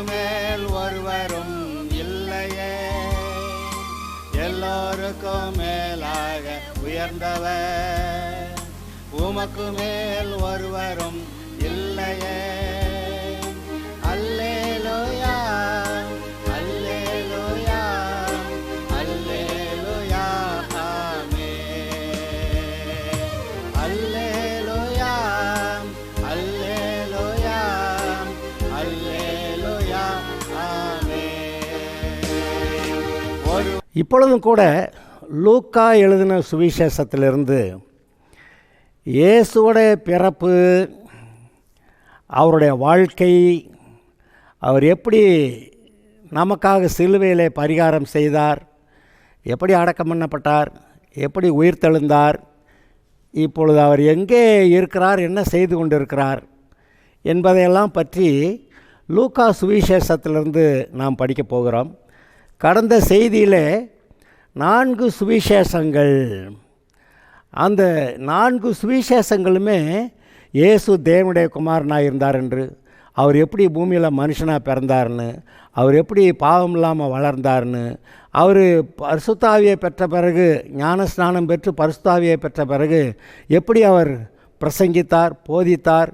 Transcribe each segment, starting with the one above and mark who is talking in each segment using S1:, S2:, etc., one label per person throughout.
S1: மேல் ஒருவரும் இல்லையே, எல்லோருக்கும் மேலாக உயர்ந்தவர். உமக்கு மேல் ஒருவரும் இல்லையே. அல்லேலூயா, அல்லேலூயா, அல்லேலூயா, ஆமென். அல்லேலூயா, அல்லேலூயா, அல்லேலூயா, ஆமென்.
S2: இப்பொழுதும் கூட லூக்கா எழுதின சுவிசேஷத்திலிருந்து இயேசுவுடைய பிறப்பு, அவருடைய வாழ்க்கை, அவர் எப்படி நமக்காக சிலுவையிலே பரிகாரம் செய்தார், எப்படி அடக்கம் பண்ணப்பட்டார், எப்படி உயிர்த்தெழுந்தார், இப்பொழுது அவர் எங்கே இருக்கிறார், என்ன செய்து கொண்டிருக்கிறார் என்பதையெல்லாம் பற்றி லூக்கா சுவிசேஷத்திலிருந்து நாம் படிக்கப் போகிறோம். கடந்த செய்தியிலே 4 சுவிசேஷங்கள், அந்த 4 சுவிசேஷங்களுமே இயேசு தேவனுடைய குமாரனாக இருந்தார் என்று, அவர் எப்படி பூமியில் மனுஷனாக பிறந்தார்னு, அவர் எப்படி பாவம் இல்லாமல் வளர்ந்தார்னு, அவர் பரிசுத்தாவியை பெற்ற பிறகு, ஞானஸ்நானம் பெற்று பரிசுத்தாவியை பெற்ற பிறகு எப்படி அவர் பிரசங்கித்தார், போதித்தார்,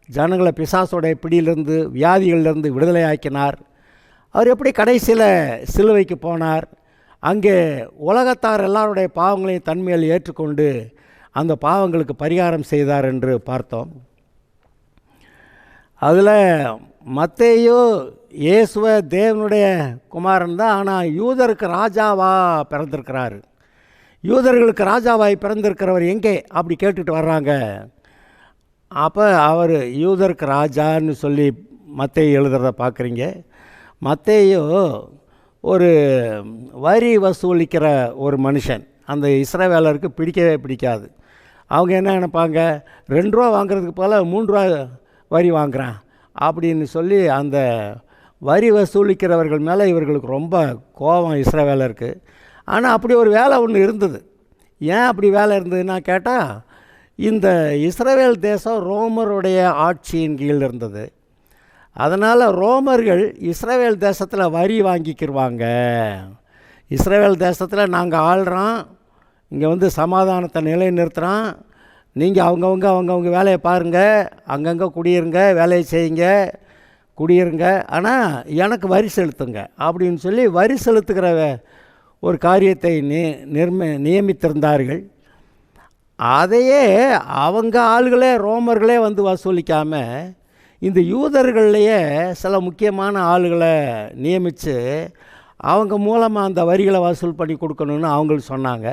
S2: ஜனங்களை பிசாசுடைய பிடியிலிருந்து வியாதிகளிலிருந்து விடுதலையாக்கினார், அவர் எப்படி கடைசியில் சிலுவைக்கு போனார், அங்கே உலகத்தார் எல்லாருடைய பாவங்களையும் தன்மையில் ஏற்றுக்கொண்டு அந்த பாவங்களுக்கு பரிகாரம் செய்தார் என்று பார்த்தோம். அதில் மத்தேயு இயேசுவை தேவனுடைய குமாரன் தான், ஆனால் யூதருக்கு ராஜாவாக பிறந்திருக்கிறார். யூதர்களுக்கு ராஜாவாய் பிறந்திருக்கிறவர் எங்கே அப்படி கேட்டுட்டு வர்றாங்க. அப்போ அவர் யூதருக்கு ராஜான்னு சொல்லி மத்தேயு எழுதுறத பார்க்குறீங்க. மத்தேயு ஒரு வரி வசூலிக்கிற ஒரு மனுஷன். அந்த இஸ்ரவேலருக்கு பிடிக்கவே பிடிக்காது. அவங்க என்ன நினைப்பாங்க, 2 ரூபா வாங்குறதுக்கு போல் 3 ரூபா வரி வாங்குறான் அப்படின்னு சொல்லி அந்த வரி வசூலிக்கிறவர்கள் மேலே இவர்களுக்கு ரொம்ப கோபம் இஸ்ரவேலருக்கு. ஆனால் அப்படி ஒரு வேலை ஒன்று இருந்தது. ஏன் அப்படி வேலை இருந்ததுன்னா கேட்டால், இந்த இஸ்ரவேல் தேசம் ரோமருடைய ஆட்சியின் கீழ் இருந்தது. அதனால் ரோமர்கள் இஸ்ரவேல் தேசத்தில் வரி வாங்கிக்கிடுவாங்க. இஸ்ரவேல் தேசத்தில் நாங்கள் ஆள்றோம், இங்கே வந்து சமாதானத்தை நிலைநிறுத்துகிறோம், நீங்கள் அவங்கவுங்க வேலையை பாருங்கள், அங்கங்கே குடியிருங்க, வேலையை செய்யுங்க, குடியிருங்க, ஆனால் எனக்கு வரி செலுத்துங்க அப்படின்னு சொல்லி வரி செலுத்துகிற ஒரு காரியத்தை நியமித்திருந்தார்கள். அதையே அவங்க ஆளுகளே ரோமர்களே வந்து வசூலிக்காமல் இந்த யூதர்கள்லையே சில முக்கியமான ஆளுகளை நியமித்து அவங்க மூலமாக அந்த வரிகளை வசூல் பண்ணி கொடுக்கணுன்னு அவங்களுக்கு சொன்னாங்க.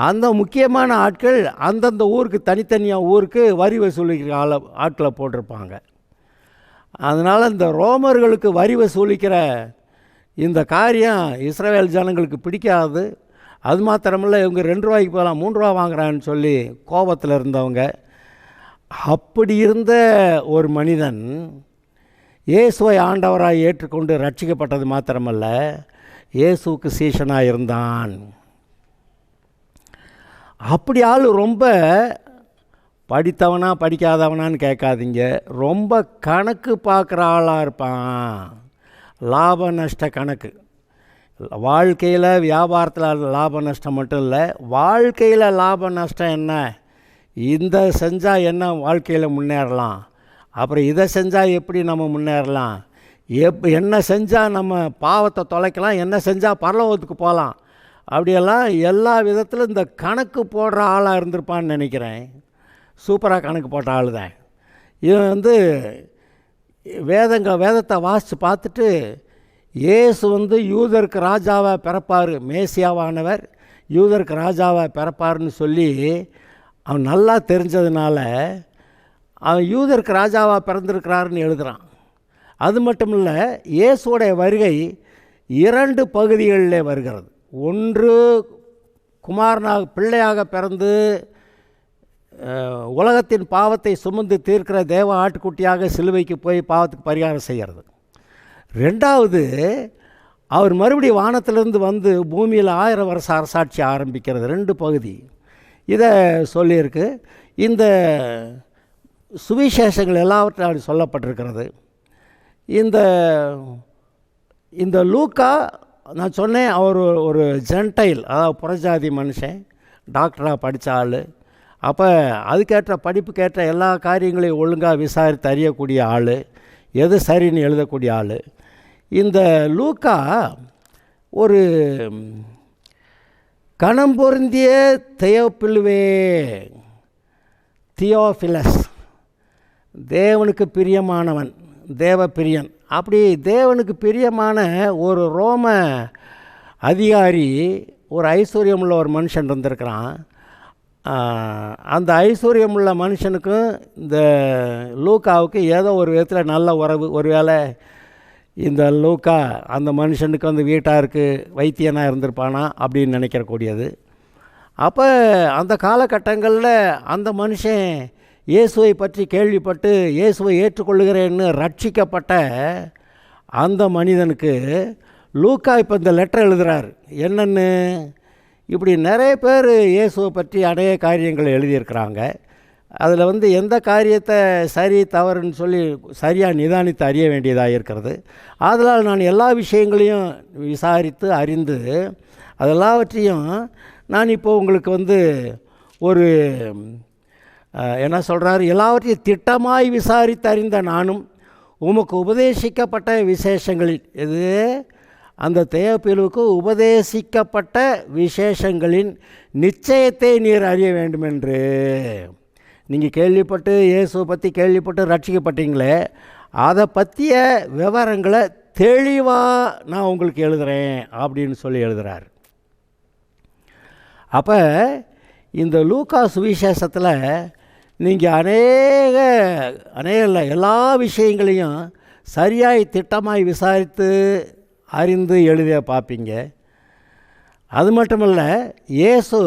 S2: அந்த முக்கியமான ஆட்கள் அந்தந்த ஊருக்கு தனித்தனியாக ஊருக்கு வரி வசூலிக்கிற ஆட்களை போட்டிருப்பாங்க. அதனால் இந்த ரோமர்களுக்கு வரி வசூலிக்கிற இந்த காரியம் இஸ்ரவேல் ஜனங்களுக்கு பிடிக்காது. அது மாத்திரமில்லை, இவங்க 2 ரூபாய்க்கு போகலாம் 3 ரூபா வாங்குறான்னு சொல்லி கோபத்தில் இருந்தவங்க. அப்படி இருந்த ஒரு மனிதன் இயேசுவை ஆண்டவராக ஏற்றுக்கொண்டு ரட்சிக்கப்பட்டது மாத்திரமல்ல, இயேசுவுக்கு சீஷனாக இருந்தான். அப்படி ஆள் ரொம்ப படித்தவனா படிக்காதவனான்னு கேட்காதீங்க, ரொம்ப கணக்கு பார்க்குற ஆளாக இருப்பான். லாப நஷ்ட கணக்கு. வாழ்க்கையில் வியாபாரத்தில் லாப நஷ்டம் மட்டும் இல்லை, வாழ்க்கையில் லாப நஷ்டம் என்ன, இந்த செஞ்சால் என்ன வாழ்க்கையில் முன்னேறலாம், அப்புறம் இதை செஞ்சால் எப்படி நம்ம முன்னேறலாம், என்ன செஞ்சால் நம்ம பாவத்தை தொலைக்கலாம், என்ன செஞ்சால் பரலோகத்துக்கு போகலாம், அப்படியெல்லாம் எல்லா விதத்திலும் இந்த கணக்கு போடுற ஆளாக இருந்திருப்பான்னு நினைக்கிறேன். சூப்பராக கணக்கு போட்ட ஆள் தான் இவன். வந்து வேதத்தை வாசித்து பார்த்துட்டு, இயேசு வந்து யூதருக்கு ராஜாவாக பிறப்பார், மேசியாவானவர் யூதருக்கு ராஜாவாக பிறப்பார்னு சொல்லி அவன் நல்லா தெரிஞ்சதுனால அவன் யூதருக்கு ராஜாவாக பிறந்திருக்கிறாருன்னு எழுதுகிறான். அது மட்டும் இல்லை, இயேசுவோடைய வருகை 2 பகுதிகளிலே வருகிறது. ஒன்று, குமாரனாக பிள்ளையாக பிறந்து உலகத்தின் பாவத்தை சுமந்து தீர்க்கிற தேவ ஆட்டுக்குட்டியாக சிலுவைக்கு போய் பாவத்துக்கு பரிகாரம் செய்கிறது. 2வது, அவர் மறுபடியும் வானத்திலிருந்து வந்து பூமியில் 1000 வருஷ அரசாட்சி ஆரம்பிக்கிறது. 2 பகுதி இதை சொல்லியிருக்கு. இந்த சுவிசேஷங்கள் எல்லாவற்றும் அப்படி சொல்லப்பட்டிருக்கிறது. இந்த இந்த லூக்கா நான் சொன்னேன், அவர் ஒரு ஜென்டைல், அதாவது புறஜாதி மனுஷன், டாக்டராக படித்த ஆள். அப்போ அதுக்கேற்ற படிப்புக்கேற்ற எல்லா காரியங்களையும் ஒழுங்காக விசாரித்து அறியக்கூடிய ஆள், எது சரின்னு எழுதக்கூடிய ஆள். இந்த லூக்கா ஒரு கணம் பொருந்திய தியோஃபிலஸ், தேவனுக்கு பிரியமானவன், தேவ பிரியன். அப்படி தேவனுக்கு பிரியமான ஒரு ரோம அதிகாரி, ஒரு ஐஸ்வர்யமுள்ள ஒரு மனுஷன் இருந்திருக்கிறான். அந்த ஐஸ்வர்யமுள்ள மனுஷனுக்கும் இந்த லூக்காவுக்கு ஏதோ ஒரு விதத்தில் நல்ல உறவு. ஒருவேளை இந்த லூக்கா அந்த மனுஷனுக்கு வந்து வீட்டாருக்கு வைத்தியனாக இருந்திருப்பானா அப்படின்னு நினைக்கிறக்கூடியது. அப்போ அந்த காலகட்டங்களில் அந்த மனுஷன் இயேசுவை பற்றி கேள்விப்பட்டு இயேசுவை ஏற்றுக்கொள்ளுகிறேன்னு ரட்சிக்கப்பட்ட அந்த மனிதனுக்கு லூக்கா இப்போ இந்த லெட்டர் எழுதுகிறார். என்னென்னு, இப்படி நிறைய பேர் இயேசுவை பற்றி அநேக காரியங்கள் எழுதியிருக்கிறாங்க. அதில் வந்து எந்த காரியத்தை சரி தவறுன்னு சொல்லி சரியாக நிதானித்து அறிய வேண்டியதாக இருக்கிறது. அதனால் நான் எல்லா விஷயங்களையும் விசாரித்து அறிந்து அதெல்லாவற்றையும் நான் இப்போ உங்களுக்கு வந்து ஒரு என்ன சொல்கிறார், எல்லாவற்றையும் திட்டமாய் விசாரித்து அறிந்த நானும் உமக்கு உபதேசிக்கப்பட்ட விசேஷங்களில், இது அந்த தேவப்பிலுவுக்கு உபதேசிக்கப்பட்ட விசேஷங்களின் நிச்சயத்தை நீர் அறிய வேண்டுமென்று. நீங்கள் கேள்விப்பட்டு இயேசுவை பற்றி கேள்விப்பட்டு ரட்சிக்கப்பட்டீங்களே, அதை பற்றிய விவரங்களை தெளிவாக நான் உங்களுக்கு எழுதுகிறேன் அப்படின்னு சொல்லி எழுதுகிறார். அப்போ இந்த லூக்கா சுவிசேஷத்தில் நீங்கள் அநேக இல்லை எல்லா விஷயங்களையும் சரியாய் திட்டமாய் விசாரித்து அறிந்து எழுத பார்ப்பீங்க. அது மட்டுமல்ல, இயேசு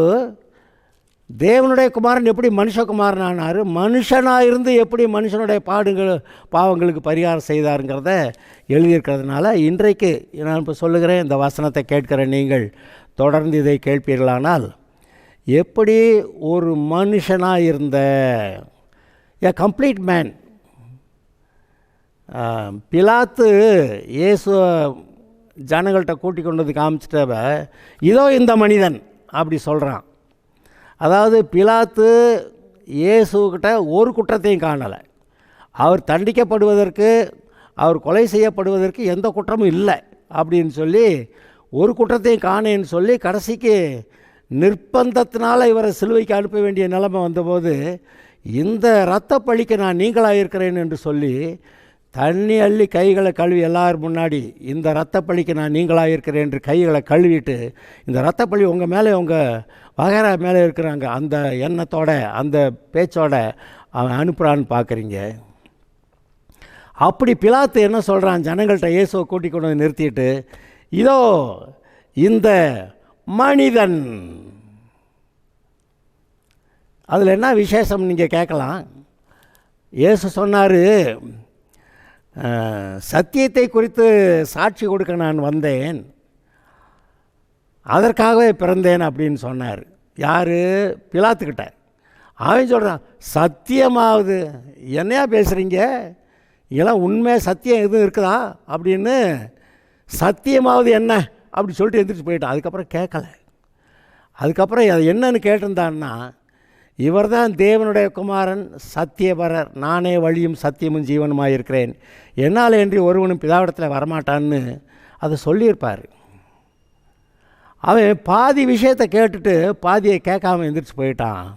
S2: தேவனுடைய குமாரன் எப்படி மனுஷகுமாரன் ஆனார், மனுஷனாக இருந்து எப்படி மனுஷனுடைய பாவங்களுக்கு பரிகாரம் செய்தாருங்கிறத எழுதியிருக்கிறதுனால இன்றைக்கு நான் இப்போ சொல்லுகிறேன், இந்த வசனத்தை கேட்கிற நீங்கள் தொடர்ந்து இதை கேட்பீர்களானால், எப்படி ஒரு மனுஷனாக இருந்த ஏ கம்ப்ளீட் மேன். பிலாத்து இயேசு ஜனங்கள்கிட்ட கூட்டி கொண்டு வந்து காமிச்சிட்டவ, இதோ இந்த மனிதன் அப்படி சொல்கிறான். அதாவது பிலாத்து இயேசுக்கிட்ட ஒரு குற்றத்தையும் காணலை. அவர் தண்டிக்கப்படுவதற்கு, அவர் கொலை செய்யப்படுவதற்கு எந்த குற்றமும் இல்லை அப்படின்னு சொல்லி ஒரு குற்றத்தையும் காணேன்னு சொல்லி கடைசிக்கு நிர்பந்தத்தினால் இவரை சிலுவைக்கு அனுப்ப வேண்டிய நிலைமை வந்தபோது, இந்த இரத்த பழிக்கு நான் நீங்களாக இருக்கிறேன் என்று சொல்லி தண்ணி அள்ளி கைகளை கழுவி எல்லார் முன்னாடி, இந்த இரத்த பழிக்கு நான் நீங்களாக இருக்கிறேன் என்று கைகளை கழுவிட்டு, இந்த இரத்த பழி உங்கள் மேலே உங்கள் வகைரா மேலே இருக்கிறாங்க, அந்த எண்ணத்தோட அந்த பேச்சோட அவன் அனுப்புகிறான்னு பார்க்குறீங்க. அப்படி பிலாத்து என்ன சொல்கிறான், ஜனங்கள்கிட்ட இயேசுவை கூட்டிக் கொண்டு வந்து நிறுத்திட்டு, இதோ இந்த மனிதன். அதில் என்ன விசேஷம் நீங்கள் கேட்கலாம். இயேசு சொன்னார், சத்தியத்தை குறித்து சாட்சி கொடுக்க நான் வந்தேன், அதற்காகவே பிறந்தேன் அப்படின்னு சொன்னார். யார்? பிலாத்துக்கிட்ட. அவன் சொல்கிறான், சத்தியமாவது என்னையா பேசுகிறீங்க, இதெல்லாம் உண்மை சத்தியம் எதுவும் இருக்குதா அப்படின்னு, சத்தியமாவது என்ன அப்படி சொல்லிட்டு எழுந்திரிச்சு போயிட்டான். அதுக்கப்புறம் கேட்கல. அதுக்கப்புறம் அது என்னன்னு கேட்டிருந்தான்னா, இவர் தான் தேவனுடைய குமாரன், சத்தியபரர், நானே வழியும் சத்தியமும் ஜீவனுமாக இருக்கிறேன், என்னால் என்று ஒருவனும் பிதாவிடத்தில் வரமாட்டான்னு அதை சொல்லியிருப்பார். அவன் பாதி விஷயத்தை கேட்டுட்டு பாதியை கேட்காம எந்திரிச்சு போயிட்டான்.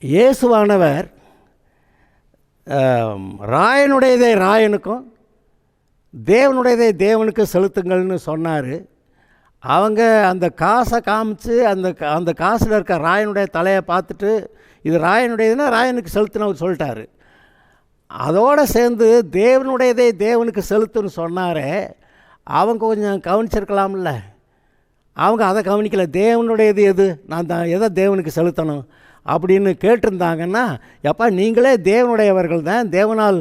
S2: இயேசுவானவர் ராயனுடையதை ராயனுக்கும் தேவனுடையதை தேவனுக்கு செலுத்துங்கள்னு சொன்னார். அவங்க அந்த காசை காமிச்சு அந்த காசில் இருக்க ராயனுடைய தலையை பார்த்துட்டு, இது ராயனுடையதுன்னா ராயனுக்கு செலுத்துன்னு சொல்லிட்டாரு. அதோடு சேர்ந்து தேவனுடையதை தேவனுக்கு செலுத்துன்னு சொன்னாரே, அவங்க கொஞ்சம் கவனிச்சிருக்கலாம்ல. அவங்க அதை கவனிக்கலை. தேவனுடையது எது, நான் எதை தேவனுக்கு செலுத்தணும் அப்படின்னு கேட்டிருந்தாங்கன்னா, எப்பா நீங்களே தேவனுடையவர்கள் தான், தேவனால்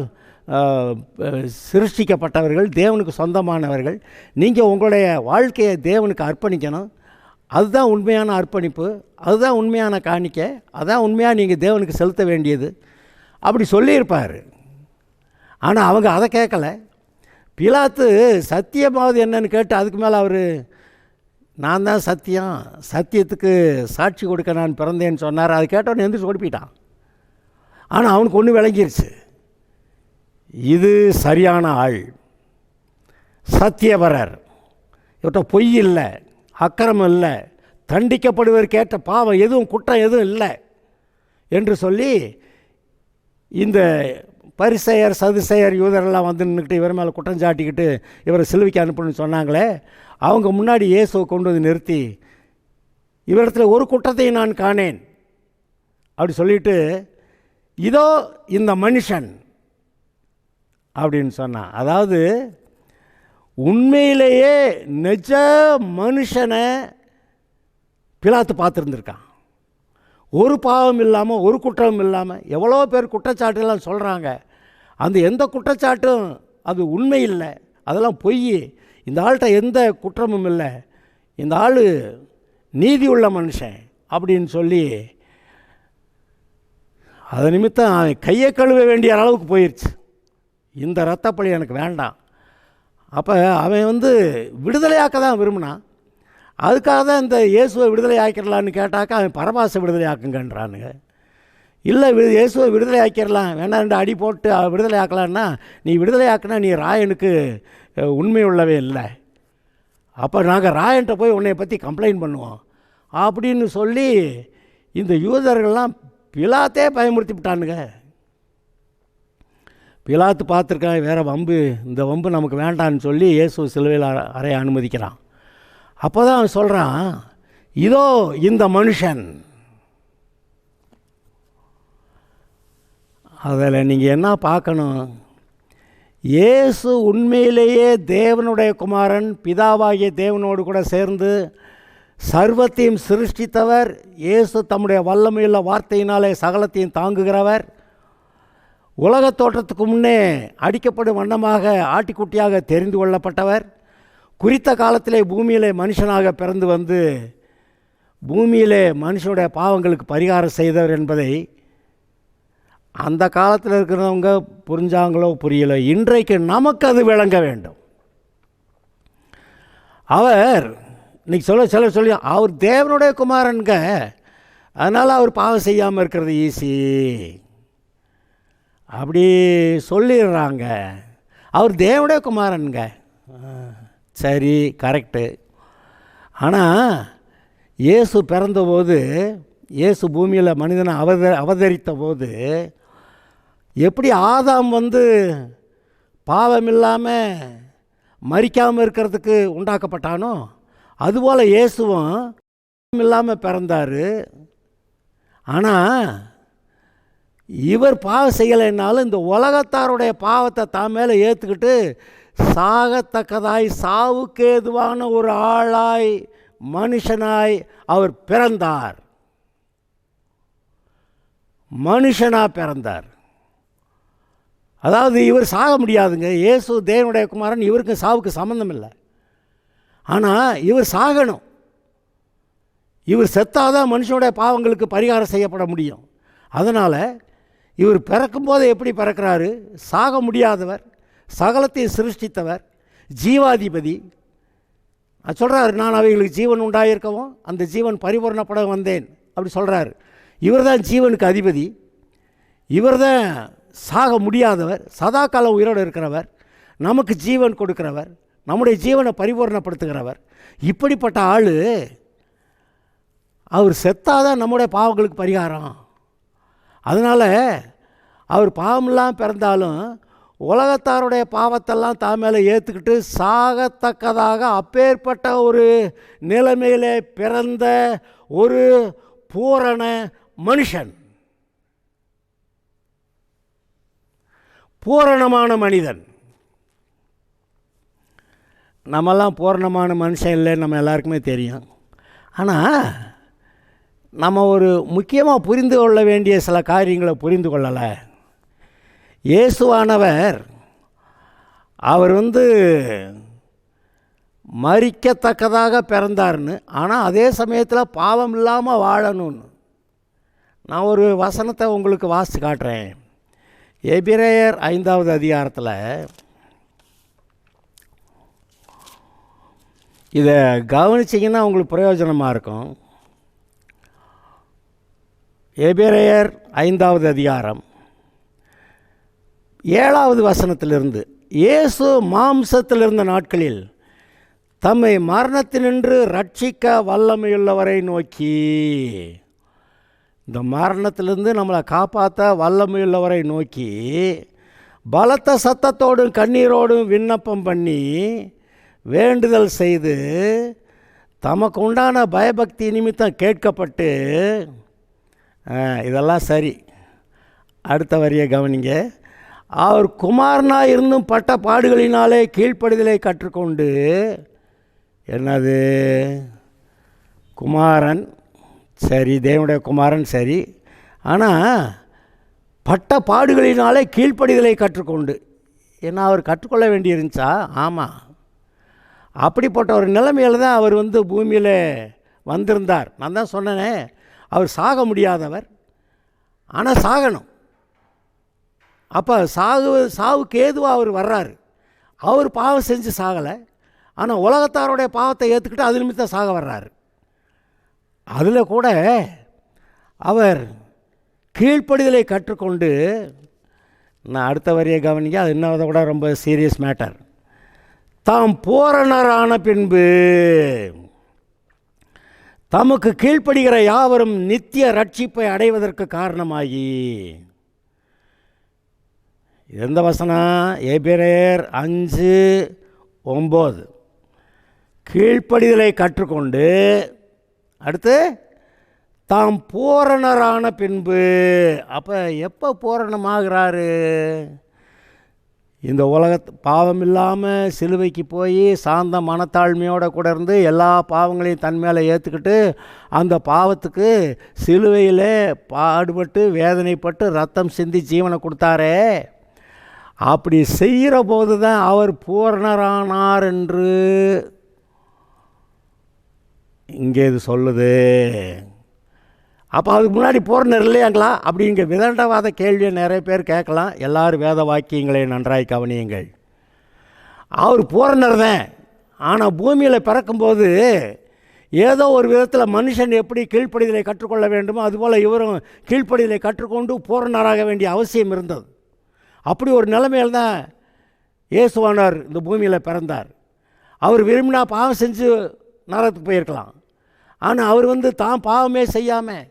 S2: சிருஷ்டிக்கப்பட்டவர்கள், தேவனுக்கு சொந்தமானவர்கள், நீங்கள் உங்களுடைய வாழ்க்கையை தேவனுக்கு அர்ப்பணிக்கணும், அதுதான் உண்மையான அர்ப்பணிப்பு, அதுதான் உண்மையான காணிக்கை, அதுதான் உண்மையாக நீங்கள் தேவனுக்கு செலுத்த வேண்டியது அப்படி சொல்லியிருப்பார். ஆனால் அவங்க அதை கேட்கலை. பிலாத்து சத்தியமாவது என்னன்னு கேட்டு அதுக்கு மேலே அவர் நான் தான் சத்தியம், சத்தியத்துக்கு சாட்சி கொடுக்க நான் பிறந்தேன்னு சொன்னார். அது கேட்டவொன்னு எந்திரிச்சு ஓடிப்பிட்டான். ஆனால் அவனுக்கு ஒன்று விளங்கிருச்சு, இது சரியான ஆள், சத்தியபரர், இவர்கிட்ட பொய் இல்லை, அக்கிரமம் இல்லை, தண்டிக்கப்படுவர் கேட்ட பாவம் எதுவும் குற்றம் எதுவும் இல்லை என்று சொல்லி இந்த பரிசேயர் சதுசேயர் யூதரெல்லாம் வந்து நின்றுக்கிட்டு இவர் மேலே குற்றம் சாட்டிக்கிட்டு இவரை சிலுவைக்கு அனுப்பணும்னு சொன்னாங்களே, அவங்க முன்னாடி இயேசுவை கொண்டு வந்து நிறுத்தி இவரிடத்தில் ஒரு குற்றத்தையும் நான் காணேன் அப்படி சொல்லிவிட்டு, இதோ இந்த மனுஷன் அப்படின்னு சொன்னான். அதாவது உண்மையிலேயே நிஜ மனுஷனை பிலாத்து பார்த்துருந்துருக்கான். ஒரு பாவம் இல்லாமல், ஒரு குற்றமும் இல்லாமல். எவ்வளோ பேர் குற்றச்சாட்டுலாம் சொல்கிறாங்க, அந்த எந்த குற்றச்சாட்டும் அது உண்மை இல்லை, அதெல்லாம் பொய், இந்த ஆள்கிட்ட எந்த குற்றமும் இல்லை, இந்த ஆள் நீதி உள்ள மனுஷன் அப்படின்னு சொல்லி அது நிமித்தம் அவன் கையை கழுவ வேண்டிய அளவுக்கு போயிடுச்சு. இந்த இரத்தப்பழி எனக்கு வேண்டாம். அப்போ அவன் வந்து விடுதலையாக்க தான் விரும்பினான். அதுக்காக தான் இந்த இயேசுவை விடுதலை ஆக்கிடலான்னு கேட்டாக்கா அவன் பரபாசை விடுதலை ஆக்குங்கன்றானுங்க. இல்லை இயேசுவை விடுதலை ஆக்கிடலாம், வேணா 2 அடி போட்டு விடுதலை ஆக்கலான்னா, நீ விடுதலை ஆக்கினா நீ ராயனுக்கு உண்மை உள்ளவே இல்லை, அப்போ நாங்கள் ராயன்ட்ட போய் உன்னை பற்றி கம்ப்ளைண்ட் பண்ணுவோம் அப்படின்னு சொல்லி இந்த யூதர்கள்லாம் பிலாத்தே பயமுறுத்தி விட்டானுங்க. பிலாத்து பார்த்துருக்கான், வேறு வம்பு, இந்த வம்பு நமக்கு வேண்டான்னு சொல்லி இயேசு சிலுவையில் அறைய அனுமதிக்கிறான். அப்போ தான் அவன் சொல்கிறான், இதோ இந்த மனுஷன். அதில் நீங்கள் என்ன பார்க்கணும், இயேசு உண்மையிலேயே தேவனுடைய குமாரன், பிதாவாகிய தேவனோடு கூட சேர்ந்து சர்வத்தையும் சிருஷ்டித்தவர். இயேசு தம்முடைய வல்லமையுள்ள வார்த்தையினாலே சகலத்தையும் தாங்குகிறவர். உலகத் தோற்றத்துக்கு முன்னே அடிக்கப்படும் வண்ணமாக ஆட்டிக்குட்டியாக தெரிந்து கொள்ளப்பட்டவர். குறித்த காலத்திலே பூமியிலே மனுஷனாக பிறந்து வந்து பூமியிலே மனுஷனுடைய பாவங்களுக்கு பரிகாரம் செய்தவர் என்பதை அந்த காலத்தில் இருக்கிறவங்க புரிஞ்சாங்களோ புரியலோ, இன்றைக்கு நமக்கு அது விளங்க வேண்டும். அவர் இன்றைக்கி சொல்லி அவர் தேவனுடைய குமாரனுங்க, அதனால் அவர் பாவம் செய்யாமல் இருக்கிறது ஈஸி அப்படி சொல்லிடுறாங்க. அவர் தேவனுடைய குமாரனுங்க, சரி, கரெக்டு. ஆனால் இயேசு பிறந்தபோது, இயேசு பூமியில் மனிதனை அவதரித்த போது எப்படி ஆதாம் வந்து பாவம் இல்லாமல் மரிக்காமல் இருக்கிறதுக்கு உண்டாக்கப்பட்டானோ, அதுபோல் இயேசுவும் இல்லாமல் பிறந்தார். ஆனால் இவர் பாவம் செய்யலைன்னாலும் இந்த உலகத்தாருடைய பாவத்தை தான் மேலே ஏற்றுக்கிட்டு சாகத்தக்கதாய் சாவுக்கு ஏதுவான ஒரு ஆளாய் மனுஷனாய் அவர் பிறந்தார். மனுஷனாக பிறந்தார். அதாவது இவர் சாக முடியாதுங்க. இயேசு தேவனுடைய குமாரன், இவருக்கு சாவுக்கு சம்மந்தம் இல்லை. ஆனால் இவர் சாகணும். இவர் செத்தாதான் மனுஷனுடைய பாவங்களுக்கு பரிகாரம் செய்யப்பட முடியும். அதனால் இவர் பிறக்கும்போது எப்படி பிறக்கிறாரு, சாக முடியாதவர், சகலத்தை சிருஷ்டித்தவர், ஜீவாதிபதி. அது சொல்கிறாரு, நான் அவைகளுக்கு ஜீவன் உண்டாயிருக்கவும் அந்த ஜீவன் பரிபூர்ணப்பட வந்தேன் அப்படி சொல்கிறாரு. இவர் தான் ஜீவனுக்கு அதிபதி, இவர் தான் சாக முடியாதவர், சதா காலம் உயிரோடு இருக்கிறவர், நமக்கு ஜீவன் கொடுக்கிறவர், நம்முடைய ஜீவனை பரிபூர்ணப்படுத்துகிறவர். இப்படிப்பட்ட ஆள் அவர் செத்தாதான் நம்முடைய பாவங்களுக்கு பரிகாரம். அதனால் அவர் பாவமெல்லாம் பிறந்தாலும் உலகத்தாருடைய பாவத்தெல்லாம் தான் மேலே ஏற்றுக்கிட்டு சாகத்தக்கதாக அப்பேற்பட்ட ஒரு நிலைமையிலே பிறந்த ஒரு பூரண மனுஷன், பூரணமான மனிதன். நம்மெல்லாம் பூரணமான மனுஷன் இல்லைன்னு நம்ம எல்லாருக்குமே தெரியும். ஆனால் நம்ம ஒரு முக்கியமாக புரிந்து கொள்ள வேண்டிய சில காரியங்களை புரிந்து கொள்ளலை. இயேசுவானவர் அவர் மரிக்கத்தக்கதாக பிறந்தார்னு, ஆனால் அதே சமயத்தில் பாவம் இல்லாமல் வாழணும்னு. நான் ஒரு வசனத்தை உங்களுக்கு வாசித்து காட்டுறேன். எபிரேயர் 5வது அதிகாரத்தில் இதை கவனிச்சிங்கன்னா உங்களுக்கு பிரயோஜனமாக இருக்கும். எபிரேயர் 5வது அதிகாரம் 7வது வசனத்திலிருந்து, இயேசு மாம்சத்தில் இருந்த நாட்களில் தம்மை மரணத்தினின்று ரட்சிக்க வல்லமையுள்ளவரை நோக்கி, இந்த மரணத்திலிருந்து நம்மளை காப்பாற்ற வல்லமையுள்ளவரை நோக்கி பலத்த சத்தத்தோடும் கண்ணீரோடும் விண்ணப்பம் பண்ணி வேண்டுதல் செய்து தமக்கு உண்டான பயபக்தி நிமித்தம் கேட்கப்பட்டு, இதெல்லாம் சரி. அடுத்த வரியை கவனிங்க. அவர் குமாரனாக இருந்தும் பட்ட பாடுகளினாலே கீழ்ப்படிதலை கற்றுக்கொண்டு, என்னது குமாரன் சரி, தேவனுடைய குமாரன் சரி, ஆனால் பட்ட பாடுகளினாலே கீழ்ப்படிதலை கற்றுக்கொண்டு, ஏன்னா அவர் கற்றுக்கொள்ள வேண்டியிருந்துச்சா? ஆமாம். அப்படிப்பட்ட ஒரு நிலைமையில் தான் அவர் பூமியில் வந்திருந்தார். நான் தான் சொன்னேனே, அவர் சாக முடியாதவர், ஆனால் சாகணும். அப்போ சாவுக்கு ஏதுவாக அவர் வர்றாரு. அவர் பாவம் செஞ்சு சாகலை, ஆனால் உலகத்தாருடைய பாவத்தை ஏற்றுக்கிட்டு அது நிமித்தம் சாக வர்றாரு. அதில் கூட அவர் கீழ்ப்படிதலை கற்றுக்கொண்டு, நான் அடுத்த வரியை கவனிக்க, அது இன்னும் அதை விட ரொம்ப சீரியஸ் மேட்டர். தாம் பூரணரான பின்பு தமக்கு கீழ்ப்படுகிற யாவரும் நித்திய ரட்சிப்பை அடைவதற்கு காரணமாகி, எந்த வசனம்? எபிரேயர் 5:9. கீழ்ப்படிதலை கற்றுக்கொண்டு, அடுத்து தாம் பூரணரான பின்பு. அப்போ எப்போ பூரணமாகிறாரு? இந்த பாவம் இல்லாமல் சிலுவைக்கு போய் சாந்த மனத்தாழ்மையோடு கூட இருந்து எல்லா பாவங்களையும் தன் மேலே ஏற்றுக்கிட்டு அந்த பாவத்துக்கு சிலுவையில் பாடுபட்டு வேதனைப்பட்டு ரத்தம் சிந்தி ஜீவனை கொடுத்தாரே, அப்படி செய்கிற போது தான் அவர் பூரணரானார் என்று இங்கே இது சொல்லுது. அப்போ அதுக்கு முன்னாடி பூரணர் இல்லையாங்களா அப்படிங்க விதண்டவாத கேள்வியை நிறைய பேர் கேட்கலாம். எல்லாரும் வேத வாக்கியங்களை நன்றாய் கவனியுங்கள். அவர் பூரணர் தான், ஆனால் பூமியில் பிறக்கும்போது ஏதோ ஒரு விதத்தில் மனுஷன் எப்படி கீழ்ப்படிதலை கற்றுக்கொள்ள வேண்டுமோ அதுபோல் இவரும் கீழ்ப்படிதலை கற்றுக்கொண்டு பூரணராக வேண்டிய அவசியம் இருந்தது. அப்படி ஒரு நிலைமையில் தான் இயேசுவானவர் இந்த பூமியில் பிறந்தார். அவர் விரும்பினா பாவம் செஞ்சு நரகத்துக்கு போயிருக்கலாம், ஆனால் அவர் தான் பாவமே செய்யாமல்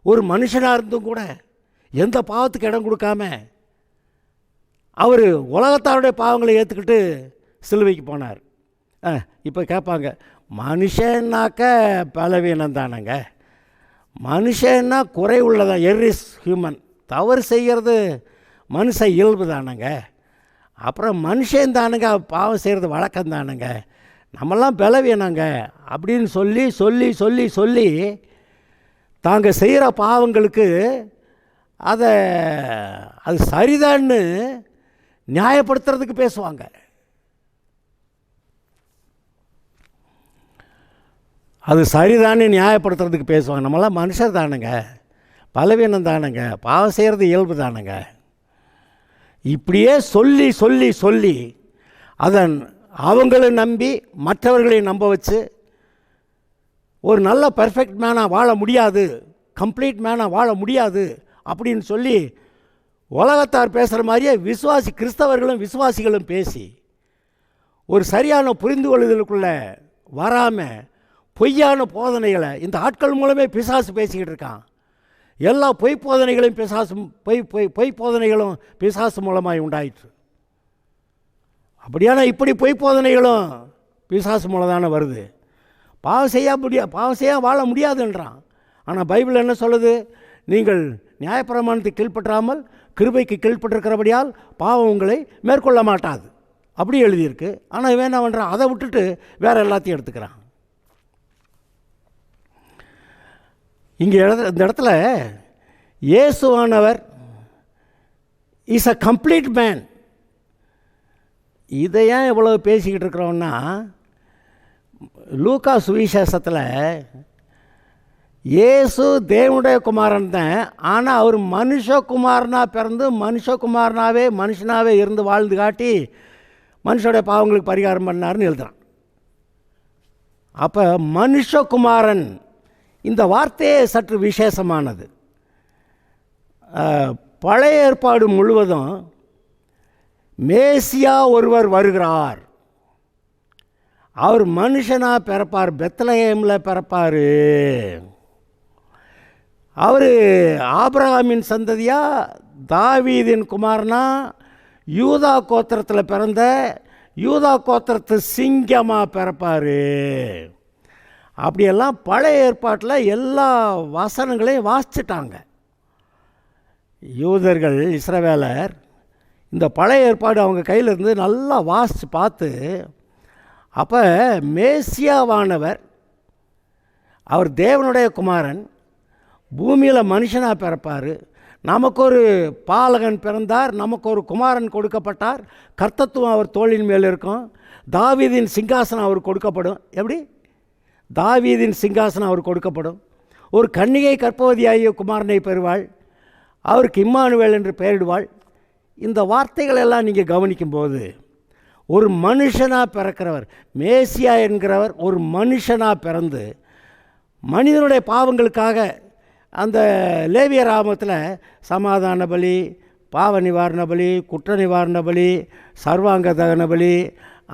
S2: ஒரு மனுஷனாக இருந்தும் கூட எந்த பாவத்துக்கு இடம் கொடுக்காம அவர் உலகத்தாருடைய பாவங்களை ஏற்றுக்கிட்டு சிலுவைக்கு போனார். இப்போ கேட்பாங்க, மனுஷன்னாக்க பலவீனம் தானங்க, மனுஷன்னா குறை உள்ளதான், எர்ரிஸ் ஹியூமன், தவறு செய்கிறது மனுஷ இயல்பு தானங்க, அப்புறம் மனுஷன் தானுங்க பாவம் செய்கிறது வழக்கம் தானுங்க, நம்மெல்லாம் பலவீனங்க அப்படின்னு சொல்லி சொல்லி சொல்லி சொல்லி தாங்க செய்கிற பாவங்களுக்கு அது சரிதான்னு நியாயப்படுத்துறதுக்கு பேசுவாங்க. அது சரிதான்னு நியாயப்படுத்துறதுக்கு பேசுவாங்க. நம்மளாம் மனுஷர் தானுங்க, பலவீனம் தானுங்க, பாவம் செய்கிறது இயல்பு தானுங்க, இப்படியே சொல்லி சொல்லி சொல்லி அதன் அவங்களை நம்பி மற்றவர்களை நம்ப வச்சு ஒரு நல்ல பர்ஃபெக்ட் மேனாக வாழ முடியாது, கம்ப்ளீட் மேனாக வாழ முடியாது அப்படின்னு சொல்லி உலகத்தார் பேசுகிற மாதிரியே கிறிஸ்தவர்களும் விசுவாசிகளும் பேசி ஒரு சரியான புரிந்து கொள்ளுதலுக்குள்ளே வராமல் பொய்யான போதனைகளை இந்த ஆட்கள் மூலமே பிசாசு பேசிக்கிட்டு இருக்கான். எல்லா பொய் போதனைகளையும் பொய் போதனைகளும் பிசாசு மூலமாக உண்டாயிற்று. அப்படியான இப்படி பொய் போதனைகளும் பிசாசு மூலம் தானே வருது. பாவம் செய்ய வாழ முடியாதுன்றான். ஆனால் பைபிள் என்ன சொல்லுது? நீங்கள் நியாயப்பிரமாணத்துக்கு கீழ்ப்பற்றாமல் கிருபைக்கு கீழ்ப்பட்டிருக்கிறபடியால் பாவம் உங்களை மேற்கொள்ள மாட்டாது அப்படி எழுதியிருக்கு. ஆனால் இவன் என்ன பண்ணுறான்? அதை விட்டுட்டு வேறு எல்லாத்தையும் எடுத்துக்கிறான். இங்கே இந்த இடத்துல இயேசுவானவர் இஸ் அ கம்ப்ளீட் மேன். இதை ஏன் இவ்வளவு பேசிக்கிட்டு இருக்கிறோன்னா, லூக்கா சுவிசேஷத்தில் இயேசு தேவனுடைய குமாரன் தான். ஆனால் அவர் மனுஷகுமாரனாக பிறந்து மனுஷகுமாரனாகவே மனுஷனாகவே இருந்து வாழ்ந்து காட்டி மனுஷனுடைய பாவங்களுக்கு பரிகாரம் பண்ணார்னு எழுதுகிறான். அப்போ மனுஷகுமாரன் இந்த வார்த்தையே சற்று விசேஷமானது. பழைய ஏற்பாடு முழுவதும் மேசியா ஒருவர் வருகிறார், அவர் மனுஷனாக பிறப்பார், பெத்லகேமில் பிறப்பார். அவர் ஆபிரகாமின் சந்ததியா, தாவீதின் குமாரனா, யூதா கோத்திரத்தில் பிறந்த யூதா கோத்திரத்து சிங்கமாக பிறப்பார். அப்படியெல்லாம் பழைய ஏற்பாட்டில் எல்லா வசனங்களையும் வாசிச்சிட்டாங்க யூதர்கள், இஸ்ரவேலர். இந்த பழைய ஏற்பாடு அவங்க கையில் இருந்து நல்லா வாசித்து பார்த்து, அப்போ மேசியாவானவர் அவர் தேவனுடைய குமாரன், பூமியில் மனுஷனாக பிறப்பார், நமக்கு ஒரு பாலகன் பிறந்தார், நமக்கு ஒரு குமாரன் கொடுக்கப்பட்டார், கர்த்தத்துவம் அவர் தோளின் மேல் இருக்கும், தாவீதின் சிங்காசனம் அவர் கொடுக்கப்படும். எப்படி? தாவீதின் சிங்காசனம் அவர் கொடுக்கப்படும். ஒரு கன்னிகை கர்ப்பவதியாகிய குமாரனை பெறுவாள், அவருக்கு இம்மானுவேல் என்று பெயரிடுவாள். இந்த வார்த்தைகள் எல்லாம் நீங்கள் கவனிக்கும்போது ஒரு மனுஷனாக பிறக்கிறவர், மேசியா என்கிறவர் ஒரு மனுஷனாக பிறந்து மனிதனுடைய பாவங்களுக்காக அந்த லேவியர் ஆகமத்தில் சமாதான பலி, பாவ நிவாரண பலி, குற்ற நிவாரண பலி, சர்வாங்க தகன பலி,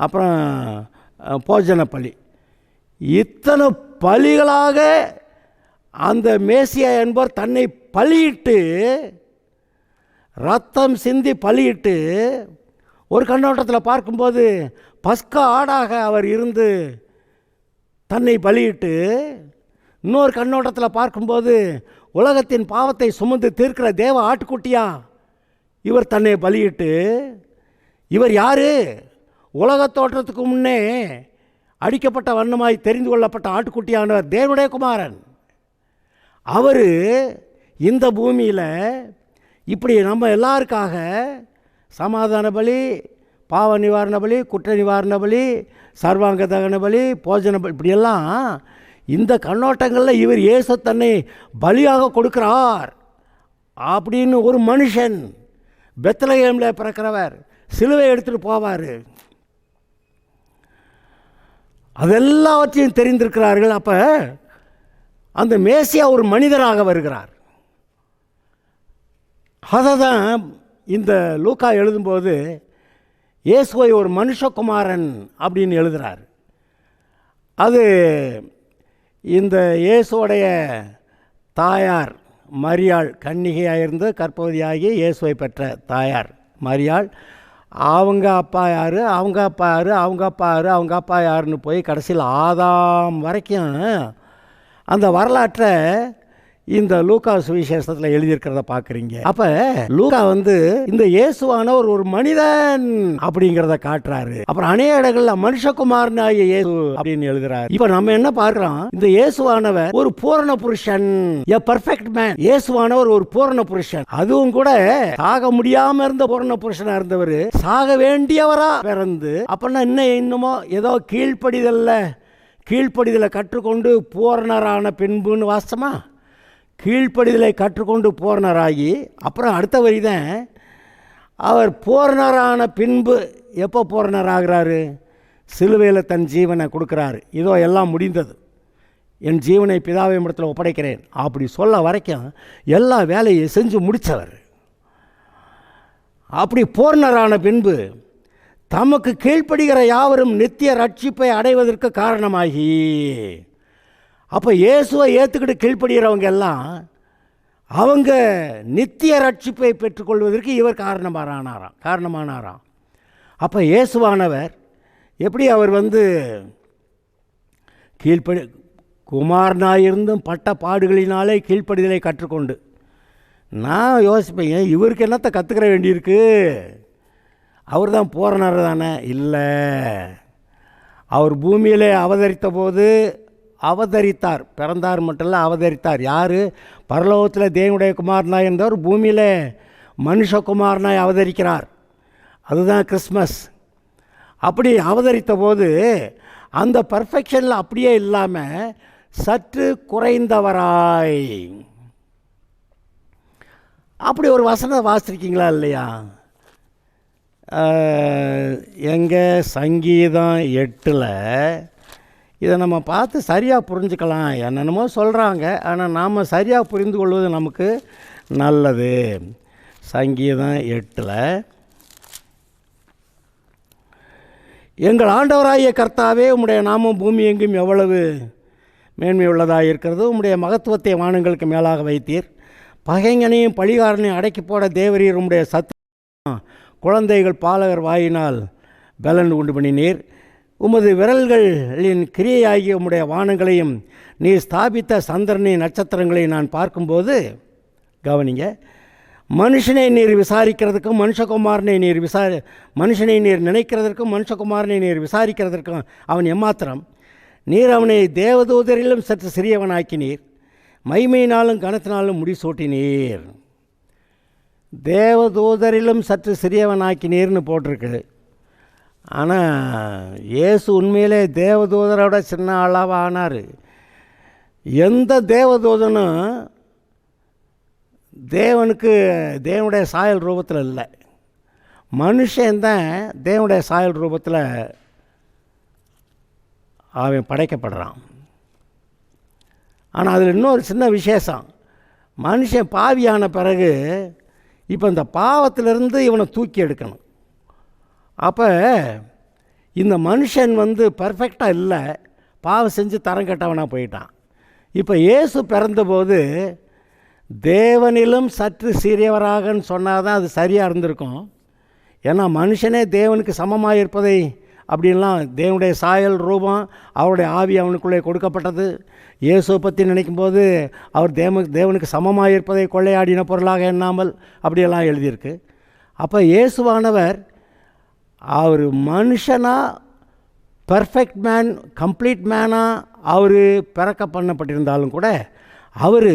S2: அப்புறம் போஜன பலி, இத்தனை பலிகளாக அந்த மேசியா என்பவர் தன்னை பலியிட்டு, ரத்தம் சிந்தி பலியிட்டு, ஒரு கண்ணோட்டத்தில் பார்க்கும்போது பஸ்கா ஆடாக அவர் இருந்து தன்னை பலியிட்டு, இன்னொரு கண்ணோட்டத்தில் பார்க்கும்போது உலகத்தின் பாவத்தை சுமந்து தீர்க்கிற தேவ ஆட்டுக்குட்டியா இவர் தன்னை பலியிட்டு, இவர் யார்? உலக தோற்றத்துக்கு முன்னே அடிக்கப்பட்ட வண்ணமாய் தெரிந்து கொள்ளப்பட்ட ஆட்டுக்குட்டியானவர் தேவனுடைய குமாரன். அவர் இந்த பூமியில் இப்படி நம்ம எல்லாருக்காக சமாதான பலி, பாவ நிவாரண பலி, குற்ற நிவாரண பலி, சர்வாங்க தகன பலி, போஜன பலி, இப்படியெல்லாம் இந்த கண்ணோட்டங்களில் இவர் இயேசு தன்னை பலியாக கொடுக்கிறார் அப்படின்னு ஒரு மனுஷன் பெத்லகேமில் பிறக்கிறவர் சிலுவை எடுத்துகிட்டு போவார். அதெல்லாவற்றையும் தெரிந்திருக்கிறார்கள். அப்போ அந்த மேசியா ஒரு மனிதராக வருகிறார். அதை தான் இந்த லூக்கா எழுதும்போது இயேசுவை ஒரு மனுஷகுமாரன் அப்படின்னு எழுதுகிறார். அது இந்த இயேசுடைய தாயார் மரியாள், கன்னிகையாக இருந்து கர்ப்பவதியாகி இயேசுவை பெற்ற தாயார் மரியாள், அவங்க அப்பா யார், அவங்க அப்பா யார், அவங்க அப்பா யார், அவங்க அப்பா யாருன்னு போய் கடைசியில் ஆதாம் வரைக்கும் அந்த வரலாற்றை இந்த லூக்கா சுவிசேஷத்தில் எழுதியிருக்கிறத பார்க்குறீங்க. அப்போ லூக்கா இந்த இயேசுவானவர் ஒரு மனிதன் அப்படிங்கிறத காட்டுறாரு. அப்புறம் அநேக இடங்கள்ல மனுஷகுமாரனாகிய இயேசு அப்படின்னு எழுதுறாரு. இப்போ நம்ம என்ன பார்க்கிறோம்? இந்த இயேசுவானவர் ஒரு பூரண புருஷன், எ பர்ஃபெக்ட் மேன். இயேசுவானவர் ஒரு பூரண புருஷன், அதுவும் கூட சாக முடியாம இருந்த பூரண புருஷனா இருந்தவர் சாக வேண்டியவரா பிறந்து, அப்படின்னா இன்னுமோ ஏதோ கீழ்ப்படிதலை கற்றுக்கொண்டு பூரணரான பின்புன்னு வாசமா, கீழ்ப்படிதலை கற்றுக்கொண்டு பூரணராகி, அப்புறம் அடுத்த வரி தான் அவர் பூரணரான பின்பு எப்போ பூரணராகிறாரு? சிலுவையில் தன் ஜீவனை கொடுக்குறாரு. இதோ எல்லாம் முடிந்தது, என் ஜீவனை பிதாவின் இடத்துல ஒப்படைக்கிறேன் அப்படி சொல்ல வரைக்கும் எல்லா வேலையை செஞ்சு முடித்தவர். அப்படி பூரணரான பின்பு தமக்கு கீழ்ப்படுகிற யாவரும் நித்திய ரட்சிப்பை அடைவதற்கு காரணமாகி, அப்போ இயேசுவை ஏற்றுக்கிட்டு கீழ்ப்படுகிறவங்க எல்லாம் அவங்க நித்திய ரட்சிப்பை பெற்றுக்கொள்வதற்கு இவர் காரணமானாராம். அப்போ இயேசுவானவர் எப்படி அவர் குமாரனாயிருந்தும் பட்ட பாடுகளினாலே கீழ்ப்படிதலை கற்றுக்கொண்டு, நான் யோசிப்பேன் இவருக்கு என்னத்தை கற்றுக்கிற வேண்டியிருக்கு, அவர் தான் பூரணர் தானே? இல்லை, அவர் பூமியிலே அவதரித்த போது அவதரித்தார், பிறந்தார் மட்டும் இல்லை அவதரித்தார். யார்? பரலோகத்தில் தேவனுடைய குமாரனாய் இருந்தவர் பூமியில் மனுஷகுமாரனாய் அவதரிக்கிறார். அதுதான் கிறிஸ்மஸ். அப்படி அவதரித்த போது அந்த பர்ஃபெக்ஷனில் அப்படியே இல்லாமல் சற்று குறைந்தவராய். அப்படி ஒரு வசனம் வாசிச்சிருக்கீங்களா இல்லையா? எங்கே சங்கீதம் 8 இதை நம்ம பார்த்து சரியாக புரிஞ்சுக்கலாம். என்னென்னமோ சொல்கிறாங்க, ஆனால் நாம் சரியாக புரிந்து கொள்வது நமக்கு நல்லது. சங்கீதம் 8 எங்கள் ஆண்டவராகிய கர்த்தாவே, உம்முடைய நாமம் பூமி எங்கும் எவ்வளவு மேன்மை உள்ளதாக இருக்கிறது. உம்முடைய மகத்துவத்தை வானங்களுக்கு மேலாக வைத்தீர். பகைங்கனையும் பழிகாரனையும் அடக்கி போட தேவரீர். உம்முடைய குழந்தைகள் பாலகர் வாயினால் பலன் உண்டு பண்ணினீர். உமது விரல்களின் கிரியையாகிய உம்முடைய வானங்களையும் நீர் ஸ்தாபித்த சந்திரனின் நட்சத்திரங்களையும் நான் பார்க்கும்போது, கவனிங்க, மனுஷனை நீர் விசாரிக்கிறதுக்கும் மனுஷனை நீர் நினைக்கிறதற்கும் மனுஷகுமாரனை நீர் விசாரிக்கிறதற்கும் அவன் எம்மாத்திரம். நீர் அவனை தேவதூதரிலும் சற்று சிறியவனாக்கினீர், மைமையினாலும் கனத்தினாலும் முடிசூட்டினீர். தேவதூதரிலும் சற்று சிறியவனாக்கினீர்னு போட்டிருக்கு. ஆனால் இயேசு உண்மையிலே தேவதூதரோட சின்ன அளவாக ஆனார். எந்த தேவதூதனும் தேவனுடைய சாயல் ரூபத்தில் இல்லை. மனுஷன்தான் தேவனுடைய சாயல் ரூபத்தில் அவன் படைக்கப்படுறான். ஆனால் அதில் இன்னொரு சின்ன விசேஷம், மனுஷன் பாவியான பிறகு இப்போ இந்த பாவத்திலிருந்து இவனை தூக்கி எடுக்கணும். அப்போ இந்த மனுஷன் பர்ஃபெக்டாக இல்லை, பாவம் செஞ்சு தரம் கெட்டவனாக போயிட்டான். இப்போ இயேசு பிறந்தபோது தேவனிலும் சற்று சிறியவராகன்னு சொன்னால் தான் அது சரியாக இருந்திருக்கும். ஏன்னா மனுஷனே தேவனுக்கு சமமாக இருப்பதை அப்படின்லாம், தேவனுடைய சாயல் ரூபம் அவருடைய ஆவி அவனுக்குள்ளே கொடுக்கப்பட்டது. இயேசுவை பற்றி நினைக்கும்போது அவர் தேவனுக்கு சமமாக இருப்பதை கொள்ளையாடின பொருளாக எண்ணாமல் அப்படியெல்லாம் எழுதியிருக்கு. அப்போ இயேசுவானவர் அவர் மனுஷனாக பர்ஃபெக்ட் மேன், கம்ப்ளீட் மேனாக அவர் பிறக்க பண்ணப்பட்டிருந்தாலும் கூட அவர்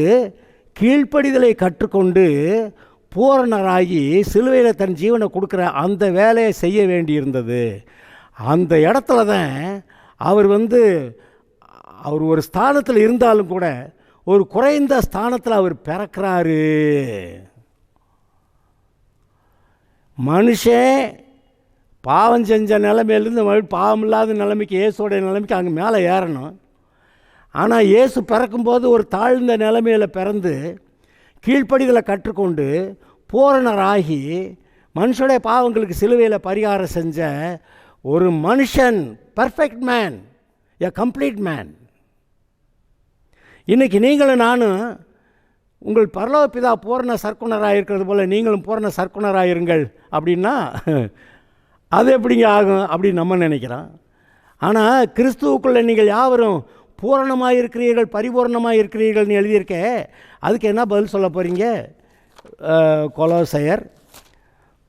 S2: கீழ்ப்படிதலை கற்றுக்கொண்டு பூரணராகி சிலுவையில் தன் ஜீவனை கொடுக்குற அந்த வேலையை செய்ய வேண்டியிருந்தது. அந்த இடத்துல தான் அவர் ஒரு ஸ்தானத்தில் இருந்தாலும் கூட ஒரு குறைந்த ஸ்தானத்தில் அவர் பிறக்கிறாரு. மனுஷன் பாவம் செஞ்ச நிலைமையிலேருந்து பாவம் இல்லாத நிலைமைக்கு, இயேசுடைய நிலைமைக்கு அங்கே மேலே ஏறணும். ஆனால் இயேசு பிறக்கும்போது ஒரு தாழ்ந்த நிலைமையில் பிறந்து கீழ்ப்படிதலை கற்றுக்கொண்டு பூரணராகி மனுஷனுடைய பாவங்களுக்கு சிலுவையில் பரிகாரம் செஞ்ச ஒரு மனுஷன், பர்ஃபெக்ட் மேன், எ கம்ப்ளீட் மேன். இன்றைக்கி நீங்களும் நானும் உங்கள் பரலோக பிதா பூரண சர்க்குணராக இருக்கிறது போல் நீங்களும் பூரண சர்க்குணராக இருங்கள் அப்படின்னா அது எப்படிங்க ஆகும் அப்படின்னு நம்ம நினைக்கிறோம். ஆனால் கிறிஸ்துவுக்குள்ளே நீங்கள் யாவரும் பூரணமாக இருக்கிறீர்கள், பரிபூர்ணமாக இருக்கிறீர்கள்னு எழுதியிருக்க, அதுக்கு என்ன பதில் சொல்ல போகிறீங்க? கொலோசையர்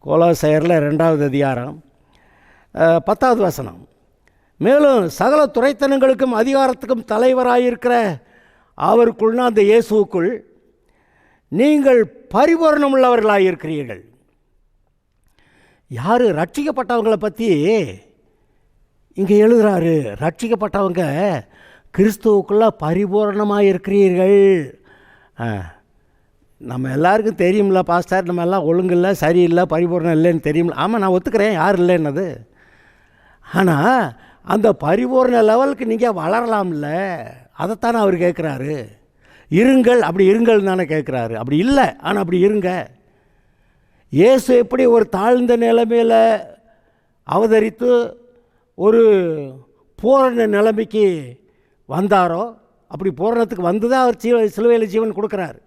S2: 2வது அதிகாரம் 10வது வசனம். மேலும் சகல துரைத்தனங்களுக்கும் அதிகாரத்துக்கும் தலைவராயிருக்கிற அவருக்குள்னா அந்த இயேசுவுக்குள் நீங்கள் பரிபூரணம் உள்ளவர்களாக இருக்கிறீர்கள். யார்? ரட்சிக்கப்பட்டவங்களை பற்றி இங்கே எழுதுகிறாரு. ரட்சிக்கப்பட்டவங்க கிறிஸ்துவுக்குள்ளே பரிபூரணமாக இருக்கிறீர்கள். நம்ம எல்லாருக்கும் தெரியும்ல பாஸ்டர், நம்ம எல்லாம் ஒழுங்கில்லை, சரியில்லை, பரிபூர்ணம் இல்லைன்னு தெரியும்ல. ஆமாம், நான் ஒத்துக்கிறேன், யார் இல்லைன்னது. ஆனால் அந்த பரிபூர்ண லெவலுக்கு நீங்கள் வளரலாம்ல, அதைத்தானே அவர் கேட்குறாரு. இருங்கள், அப்படி இருங்கள் தானே கேட்குறாரு. அப்படி இல்லை, ஆனால் அப்படி இருங்க. இயேசு எப்படி ஒரு தாழ்ந்த நிலைமையில் அவதரித்து ஒரு பூரண நிலைமைக்கு வந்தாரோ, அப்படி பூரணத்துக்கு வந்து தான் அவர் சிலுவையில் ஜீவன் கொடுக்குறாரு.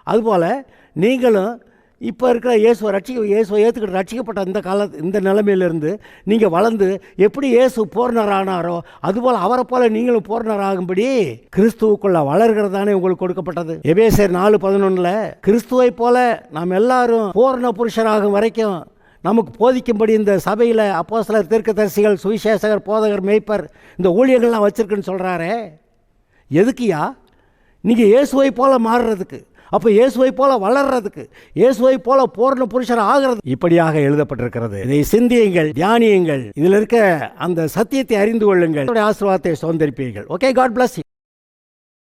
S2: அதுபோல் நீங்களும் இப்போ இருக்கிற இயேசுவை ஏற்றுக்கிட்டு ரட்சிக்கப்பட்ட இந்த நிலைமையிலிருந்து நீங்கள் வளர்ந்து எப்படி இயேசு பூர்ணரானாரோ அதுபோல் அவரை போல் நீங்களும் பூர்ணராகும்படி கிறிஸ்துவுக்குள்ள வளர்கிறதானே உங்களுக்கு கொடுக்கப்பட்டது. எபேசியர் 4:11 கிறிஸ்துவை போல நாம் எல்லாரும் பூர்ண புருஷராகும் வரைக்கும் நமக்கு போதிக்கும்படி இந்த சபையில் அப்போஸ்தலர், தீர்க்கதரிசிகள், சுவிசேஷகர், போதகர், மேய்ப்பர், இந்த ஊழியர்கள்லாம் வச்சுருக்குன்னு சொல்கிறாரே. எதுக்குயா? நீங்கள் இயேசுவை போல் மாறுறதுக்கு, அப்போ இயேசுவை போல வளர்றதுக்கு, இயேசுவை போல பூர்ண புருஷர் ஆகிறது. இப்படியாக எழுதப்பட்டிருக்கிறது. இதை சிந்தியுங்கள், தியானியுங்கள், இதில் இருக்க அந்த சத்தியத்தை அறிந்து கொள்ளுங்கள், ஆசீர்வாதத்தை சுதந்திரிப்பீர்கள். Okay, God bless you.